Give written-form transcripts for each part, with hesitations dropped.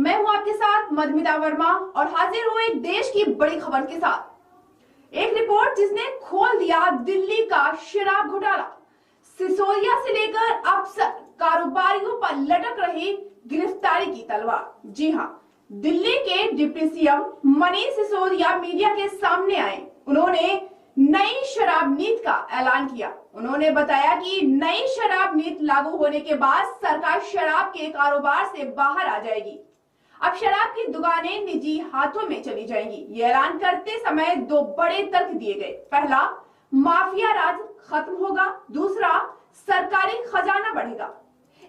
मैं हूं आपके साथ मधुमिता वर्मा और हाजिर हूं एक देश की बड़ी खबर के साथ। एक रिपोर्ट जिसने खोल दिया दिल्ली का शराब घोटाला। सिसोदिया से लेकर अफसर कारोबारियों पर लटक रही गिरफ्तारी की तलवार। जी हां, दिल्ली के deputy CM Manish Sisodia media के सामने आए। उन्होंने नई शराब नीति का ऐलान किया। उन्होंने बताया कि नई शराब नीति लागू होने के बाद सरकार शराब के कारोबार से बाहर आ जाएगी। अब शराब की दुकानें निजी हाथों में चली जाएंगी। ये ऐलान करते समय दो बड़े तर्क दिए गए। पहला, माफिया राज खत्म होगा। दूसरा, सरकारी खजाना बढ़ेगा।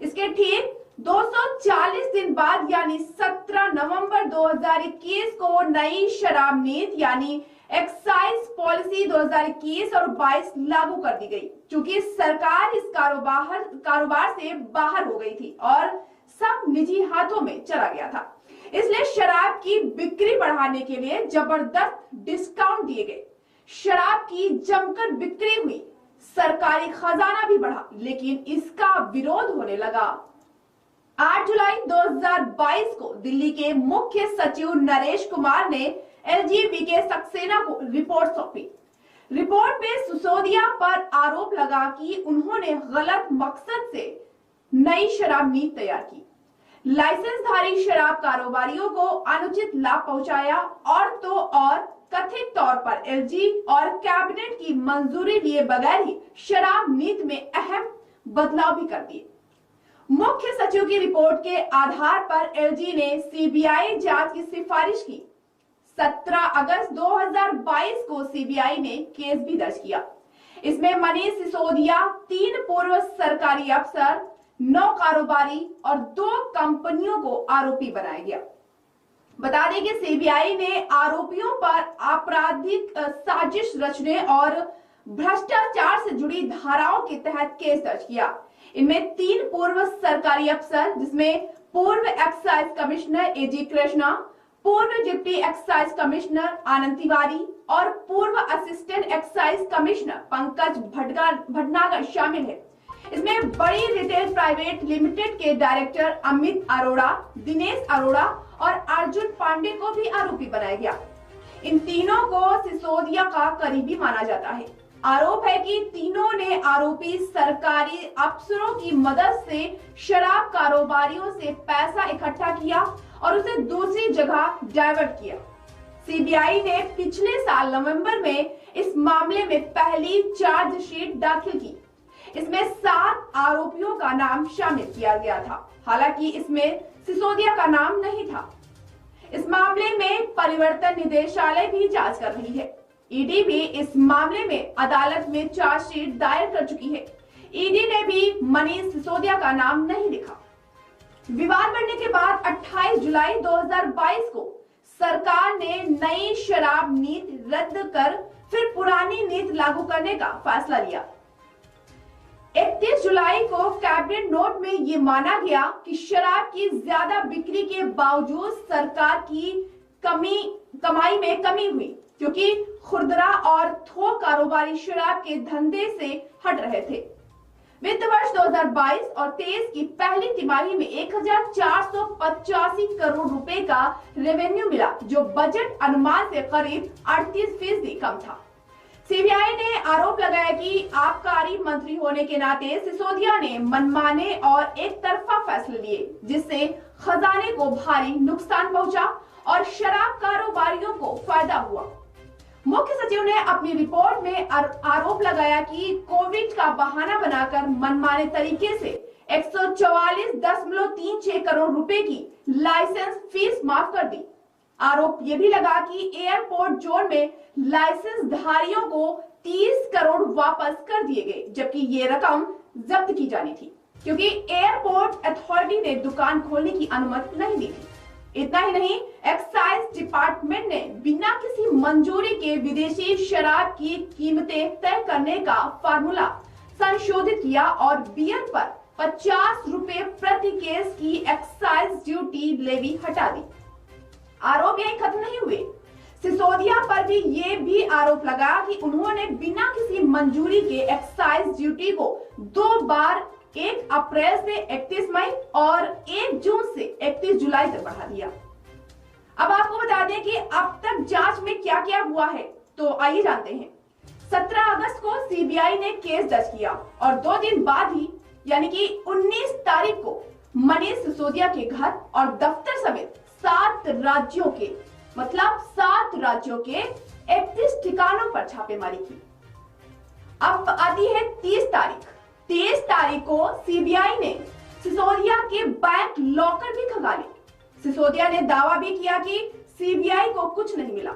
इसके ठीक 240 दिन बाद यानी 17 नवंबर 2021 को नई शराब नीति यानी एक्साइज पॉलिसी 2021 और 22 लागू कर दी गई। चूंकि सरकार इस कारोबार से बाहर हो गई थी और सब निजी हाथों में चला गया था, इसलिए शराब की बिक्री बढ़ाने के लिए जबरदस्त डिस्काउंट दिए गए। शराब की जमकर बिक्री हुई, सरकारी खजाना भी बढ़ा, लेकिन इसका विरोध होने लगा। 8 जुलाई 2022 को दिल्ली के मुख्य सचिव नरेश कुमार ने एलजी के सक्सेना को रिपोर्ट सौंपी। रिपोर्ट में सिसोदिया पर आरोप लगा कि उन्होंने गलत मकसद से नई शराब नीति तैयार की, लाइसेंसधारी शराब कारोबारियों को अनुचित लाभ पहुंचाया और तो और कथित तौर पर एलजी और कैबिनेट की मंजूरी लिए बगैर ही शराब नीति में अहम बदलाव भी कर दिए। मुख्य सचिव की रिपोर्ट के आधार पर एलजी ने सीबीआई जांच की सिफारिश की। 17 अगस्त 2022 को सीबीआई ने केस भी दर्ज किया। इसमें मनीष सिसोदिया, 3 पूर्व सरकारी अफसर, 9 कारोबारी और 2 कंपनियों को आरोपी बनाया गया। बता दें कि सीबीआई ने आरोपियों पर आपराधिक साजिश रचने और भ्रष्टाचार से जुड़ी धाराओं के तहत केस दर्ज किया। इनमें 3 पूर्व सरकारी अफसर, जिसमें पूर्व एक्साइज कमिश्नर एजी कृष्णा, पूर्व डिप्टी एक्साइज कमिश्नर आनंद तिवारी और पूर्व assistant excise commissioner Pankaj Bhatnagar शामिल है। इसमें बड़ी रिटेल प्राइवेट लिमिटेड के डायरेक्टर अमित अरोड़ा, दिनेश अरोड़ा और अर्जुन पांडे को भी आरोपी बनाया गया। इन तीनों को सिसोदिया का करीबी माना जाता है। आरोप है कि तीनों ने आरोपी सरकारी अफसरों की मदद से शराब कारोबारियों से पैसा इकट्ठा किया और उसे दूसरी जगह डाइवर्ट किया। सीबीआई ने पिछले साल नवंबर में इस मामले में पहली चार्जशीट दाखिल की। इसमें 7 आरोपियों का नाम शामिल किया गया था, हालांकि इसमें सिसोदिया का नाम नहीं था। इस मामले में परिवर्तन निदेशालय भी जांच कर रही है। ईडी भी इस मामले में अदालत में चार्जशीट दायर कर चुकी है। ईडी ने भी मनीष सिसोदिया का नाम नहीं लिखा। विवाद बढ़ने के बाद 28 जुलाई 2022 को सरकार ने नई शराब नीति रद्द कर फिर पुरानी नीति लागू करने का फैसला लिया। 31 जुलाई को कैबिनेट नोट में ये माना गया कि शराब की ज्यादा बिक्री के बावजूद सरकार की कमाई में कमी हुई, क्योंकि खुदरा और थोक कारोबारी शराब के धंधे से हट रहे थे। वित्त वर्ष 2022 और 23 की पहली तिमाही में 1485 करोड़ रुपए का रेवेन्यू मिला, जो बजट अनुमान से करीब 38% कम था। सीबीआई ने आरोप लगाया कि आबकारी मंत्री होने के नाते सिसोदिया ने मनमाने और एक तरफा फैसले लिए, जिससे खजाने को भारी नुकसान पहुंचा और शराब कारोबारियों को फायदा हुआ। मुख्य सचिव ने अपनी रिपोर्ट में आरोप लगाया कि कोविड का बहाना बनाकर मनमाने तरीके से 144.36 करोड़ रुपए की लाइसेंस फीस माफ कर दी। आरोप ये भी लगा कि एयरपोर्ट जोन में लाइसेंस धारियों को 30 करोड़ वापस कर दिए गए, जबकि ये रकम जब्त की जानी थी, क्योंकि एयरपोर्ट अथॉरिटी ने दुकान खोलने की अनुमति नहीं दी थी। इतना ही नहीं, एक्साइज डिपार्टमेंट ने बिना किसी मंजूरी के विदेशी शराब की कीमतें तय करने का फार्मूला संशोधित किया और बियर पर 50 रुपए प्रति केस की एक्साइज ड्यूटी लेवी हटा दी। आरोप यही खत्म नहीं हुए। सिसोदिया पर भी ये भी आरोप लगा कि उन्होंने बिना किसी मंजूरी के एक्साइज ड्यूटी को 2 बार 1 अप्रैल से 31 मई और 1 जून से 31 जुलाई तक बढ़ा दिया। अब आपको बता दें कि अब तक जांच में क्या क्या हुआ है, तो आइए जानते हैं। 17 अगस्त को सीबीआई ने केस दर्ज किया और 2 दिन बाद ही यानी कि 19 तारीख को मनीष सिसोदिया के घर और दफ्तर समेत 7 राज्यों के 31 ठिकानों पर छापेमारी की। अब आती है 30 तारीख। 23 तारीख को सीबीआई ने सिसोदिया के बैंक लॉकर भी खंगाले। सिसोदिया ने दावा भी किया कि सीबीआई को कुछ नहीं मिला।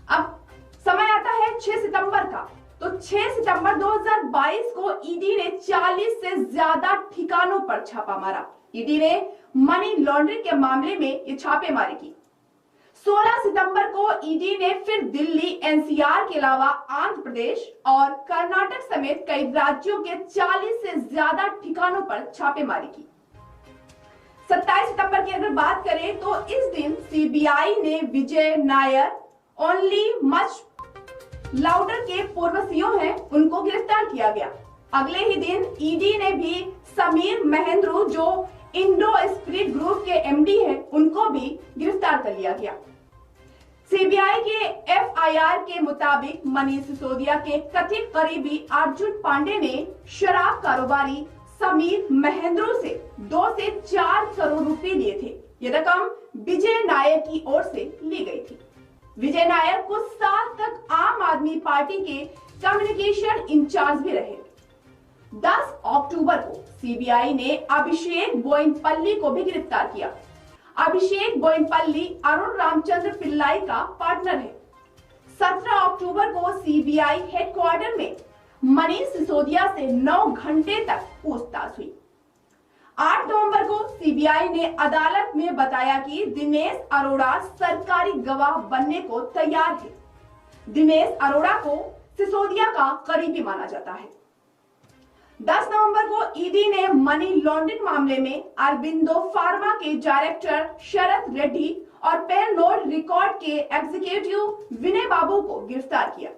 अब समय आता है 6 सितंबर का, तो 6 सितंबर 2022 को ईडी ने 40 से ज्यादा ठिकानों पर छापा मारा। ईडी ने मनी लॉन्ड्रिंग के मामले में ये छापेमारी की। 16 सितंबर को ईडी ने फिर दिल्ली, एनसीआर के अलावा आंध्र प्रदेश और कर्नाटक समेत कई राज्यों के 40 से ज्यादा ठिकानों पर छापेमारी की। 27 सितंबर की अगर बात करें तो इस दिन सीबीआई ने विजय नायर, ओनली मच लाउडर के पूर्व सीईओ हैं, उनको गिरफ्तार किया गया। अगले ही दिन ईडी ने भी समीर महेंद्रू, जो इंडो स्पिरिट ग्रुप के एमडी हैं, उनको भी गिरफ्तार कर लिया गया। सीबीआई के एफआईआर के मुताबिक मनीष सिसोदिया के कथित करीबी अर्जुन पांडे ने शराब कारोबारी समीर महेंद्रू से 2 से 4 करोड़ रुपए लिए थे। ये रकम विजय नायर की ओर से ली गई थी। विजय नायर कुछ साल तक आम आदमी पार्टी के कम्युनिकेशन इंचार्ज भी रहे। 10 अक्टूबर को सीबीआई ने अभिषेक बोयिनपल्ली को भी गिरफ्तार किया। अभिषेक बोयिनपल्ली अरुण रामचंद्र पिल्लाई का पार्टनर है। 17 अक्टूबर को सीबीआई हेडक्वार्टर में मनीष सिसोदिया से 9 घंटे तक पूछताछ हुई। 8 नवंबर को सीबीआई ने अदालत में बताया कि दिनेश अरोड़ा सरकारी गवाह बनने को तैयार है। दिनेश अरोड़ा को सिसोदिया का करीबी माना जाता है। 10 नवंबर को ईडी ने मनी लॉन्ड्रिंग मामले में अरबिंदो फार्मा के डायरेक्टर शरद रेड्डी और पेनलोड रिकॉर्ड के एग्जीक्यूटिव विनय बाबू को गिरफ्तार किया।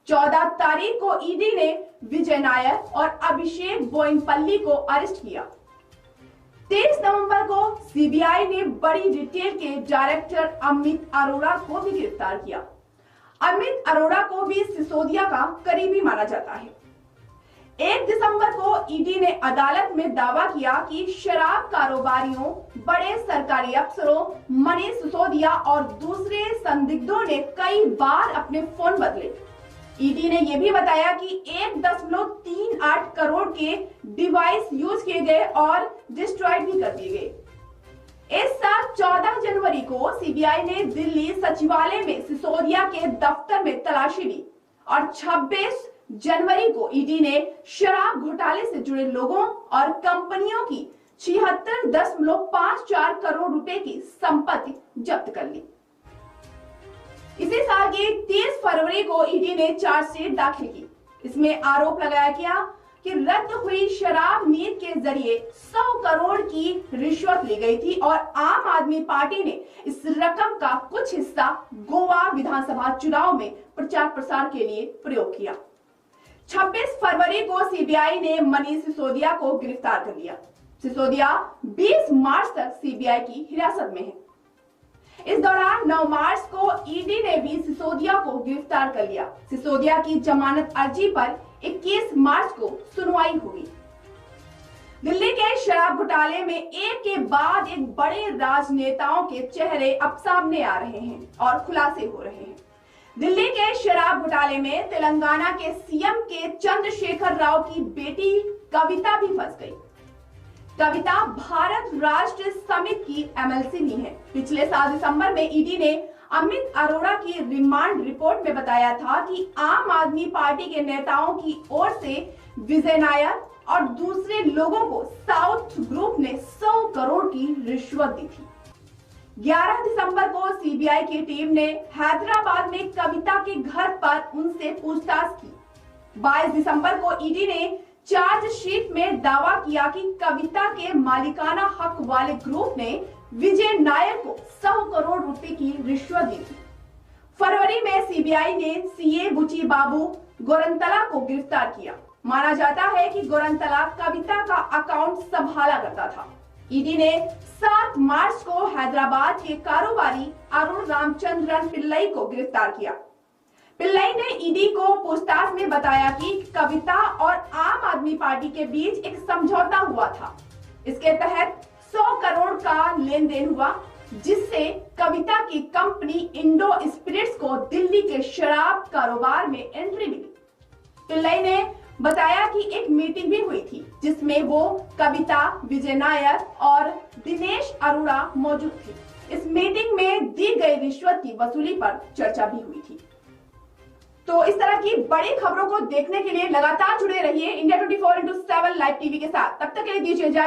14 तारीख को ईडी ने विजय नायर और अभिषेक बोयिनपल्ली को अरेस्ट किया। 23 नवंबर को सीबीआई ने बड़ी रिटेल के डायरेक्टर अमित अरोड़ा को भी गिरफ्तार किया। अमित अरोड़ा को भी सिसोदिया का करीबी माना जाता है। 1 दिसंबर को ईडी ने अदालत में दावा किया कि शराब कारोबारियों, बड़े सरकारी अफसरों, मनीष सिसोदिया और दूसरे संदिग्धों ने कई बार अपने फोन बदले। ईडी ने यह भी बताया कि 1.38 करोड़ के डिवाइस यूज किए गए और डिस्ट्रॉयड भी कर दिए गए। इस साल 14 जनवरी को सीबीआई ने दिल्ली सचिवालय में सिसोदिया के दफ्तर में तलाशी ली और 26 जनवरी को ईडी ने शराब घोटाले से जुड़े लोगों और कंपनियों की 76.54 करोड़ रुपए की संपत्ति जब्त कर ली। इसी साल की 30 फरवरी को ईडी ने चार्जशीट दाखिल की। इसमें आरोप लगाया गया कि रद्द हुई शराब नीति के जरिए 100 करोड़ की रिश्वत ली गई थी और आम आदमी पार्टी ने इस रकम का कुछ हिस्सा गोवा विधानसभा चुनाव में प्रचार प्रसार के लिए प्रयोग किया। 26 फरवरी को सीबीआई ने मनीष सिसोदिया को गिरफ्तार कर लिया। सिसोदिया 20 मार्च तक सीबीआई की हिरासत में है। इस दौरान 9 मार्च को ईडी ने भी सिसोदिया को गिरफ्तार कर लिया। सिसोदिया की जमानत अर्जी पर 21 मार्च को सुनवाई होगी। दिल्ली के शराब घोटाले में एक के बाद एक बड़े राजनेताओं के चेहरे अब सामने आ रहे हैं और खुलासे हो रहे हैं। दिल्ली के शराब घोटाले में तेलंगाना के सीएम के चंद्रशेखर राव की बेटी कविता भी फंस गई। कविता भारत राष्ट्र समिति की एमएलसी भी है। पिछले साल दिसंबर में ईडी ने अमित अरोड़ा की रिमांड रिपोर्ट में बताया था कि आम आदमी पार्टी के नेताओं की ओर से विजय नायर और दूसरे लोगों को साउथ ग्रुप ने 100 करोड़ की रिश्वत दी थी। 11 दिसंबर को सीबीआई की टीम ने हैदराबाद में कविता के घर पर उनसे पूछताछ की। 22 दिसंबर को ईडी ने चार्जशीट में दावा किया कि कविता के मालिकाना हक वाले ग्रुप ने विजय नायर को 100 करोड़ रुपए की रिश्वत दी थी। फरवरी में सीबीआई ने सीए बुची बाबू गोरंतला को गिरफ्तार किया। माना जाता है कि गोरंतला कविता का अकाउंट संभाला करता था। ईडी ने 7 मार्च को हैदराबाद के कारोबारी अरुण रामचंद्रन पिल्लई को गिरफ्तार किया। पिल्लई ने ईडी को पूछताछ में बताया कि कविता और आम आदमी पार्टी के बीच एक समझौता हुआ था। इसके तहत 100 करोड़ का लेन देन हुआ, जिससे कविता की कंपनी इंडो स्पिरिट्स को दिल्ली के शराब कारोबार में एंट्री मिली। पिल्लई ने बताया कि एक मीटिंग भी हुई थी, जिसमें वो कविता, विजय नायर और दिनेश अरोड़ा मौजूद थे। इस मीटिंग में दी गई रिश्वत की वसूली पर चर्चा भी हुई थी। तो इस तरह की बड़ी खबरों को देखने के लिए लगातार जुड़े रहिए इंडिया 24/7 लाइव टीवी के साथ। तब तक के लिए दीजिए इजाजत।